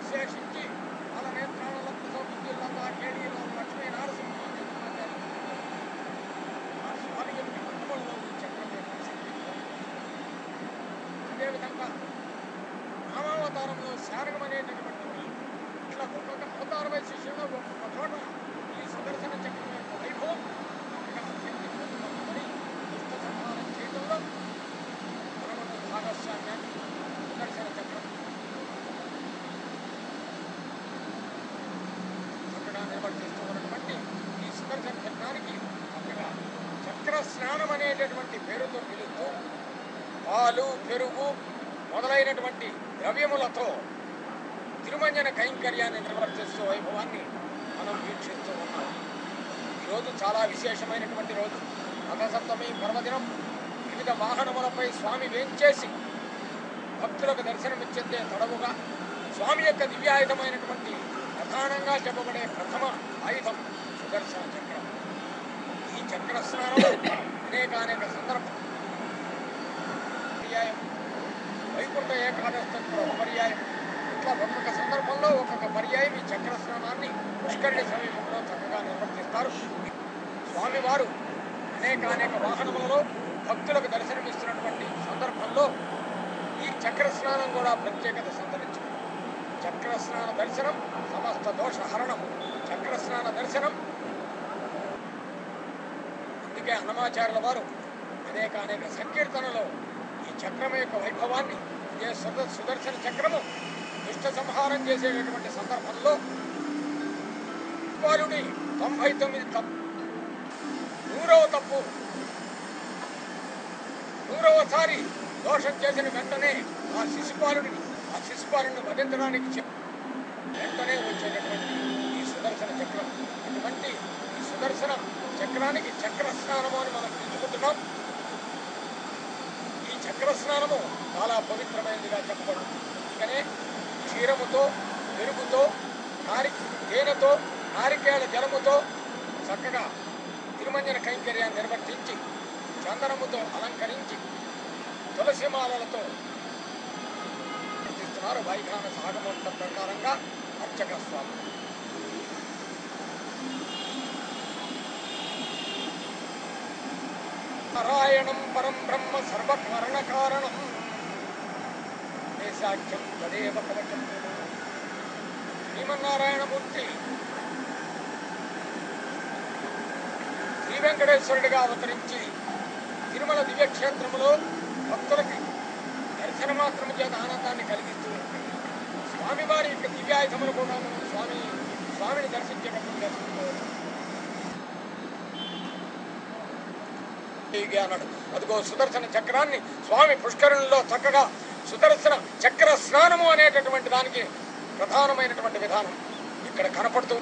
విశేషించి వాళ్ళ నేత్రాలలో ప్రసవిద్యులంగా కేడీలో లక్ష్మీ నారసింహాచార్య ఆ స్వామి యొక్క అనుభవంలో ఈ చక్రం యొక్క శక్తి. అదేవిధంగా రామావతారంలో శారగం అనేటటువంటిది ఇట్లా ఒక్కొక్క అవతార వైశిష్యంలో ఒక్కొక్క చోట ఈ సుదర్శన చక్రం యొక్క వైభవం చక్కగా అత్యంత పొందుపరచబడి దుష్ట సంహారం చేయడంలో మనమందు భాగస్వామ్యాన్ని సుదర్శన చక్రం చక్కగా నిర్వర్తిస్తూ ఉన్నటువంటి ఈ సుదర్శన చక్రానికి చక్కగా చక్ర స్నానం అనేటటువంటి పేరుతో పిలుస్తూ పాలు పెరుగు మొదలైనటువంటి ద్రవ్యములతో తిరుమంజన కైంకర్యాన్ని నిర్వర్తిస్తూ వైభవాన్ని మనం వీక్షిస్తూ ఉన్నాం. ఈరోజు చాలా విశేషమైనటువంటి రోజు. రథసప్తమి పర్వదినం. వివిధ వాహనములపై స్వామి వేంచేసి భక్తులకు దర్శనమిచ్చే తడవుగా స్వామి యొక్క దివ్యాయుధమైనటువంటి ప్రధానంగా చెప్పబడే ప్రథమ ఆయుధం సుదర్శన చక్రం. ఈ చక్ర స్నానం అనేక సందర్భం పర్యాయం, వైకుంఠ ఏకాదశి ఒక పర్యాయం, ఇట్లా ఒక్కొక్క సందర్భంలో ఒక్కొక్క పర్యాయం ఈ చక్ర స్నానాన్ని పుష్కరిణి సమీపంలో చక్కగా నిర్వర్తిస్తారు. స్వామివారు అనేక వాహనములలో భక్తులకు దర్శనమిస్తున్నటువంటి సందర్భంలో ఈ చక్ర స్నానం కూడా ప్రత్యేకత సంతరించింది. చక్ర స్నాన దర్శనం సమస్త దోష హరణం. చక్ర స్నాన దర్శనం అందుకే అన్నమాచార్యుల వారు అనేక సంకీర్తనలో ఈ చక్రం యొక్క వైభవాన్ని, ఇదే సుదర్శన చక్రము దుష్ట సంహారం చేసేటటువంటి సందర్భంలో వారుని 99 తప్పు, 100వ తప్పు, 100వసారి దోషం చేసిన వెంటనే ఆ శిశుపాలుని వధించడానికి వెంటనే వచ్చేటటువంటి ఈ సుదర్శన చక్రం. అటువంటి ఈ సుదర్శన చక్రానికి చక్ర స్నానము అని మనం పిలుచుకుంటున్నాం. ఈ చక్ర స్నానము చాలా పవిత్రమైనదిగా చెప్పబడుతుంది. అందుకనే క్షీరముతో, పెరుగుతో, తేనెతో, నారికేళ జలముతో చక్కగా తిరుమంజన కైంకర్యాన్ని నిర్వర్తించి చందనముతో అలంకరించి తులసిమాలలతో నిర్వర్తిస్తున్నారు వైఖాన సాగమంత ప్రకారంగా అర్చక స్వామి. నారాయణం పరం బ్రహ్మ సర్వకారణ కారణం సాఖ్యం తదేవ కవచం. శ్రీమన్నారాయణమూర్తి శ్రీ వెంకటేశ్వరుడిగా అవతరించి తిరుమల దివ్యక్షేత్రములో భక్తులకి దర్శన మాత్రము చేత ఆనందాన్ని కలిగిస్తూ స్వామివారి యొక్క దివ్యాయుధములు కూడా మనం స్వామిని దర్శించేటప్పుడు దర్శించుకోవచ్చు. అన్నాడు అదిగో సుదర్శన చక్రాన్ని స్వామి పుష్కరునిలో చక్కగా సుదర్శన చక్ర స్నానము అనేటటువంటి దానికి ప్రధానమైనటువంటి విధానం ఇక్కడ కనపడుతూ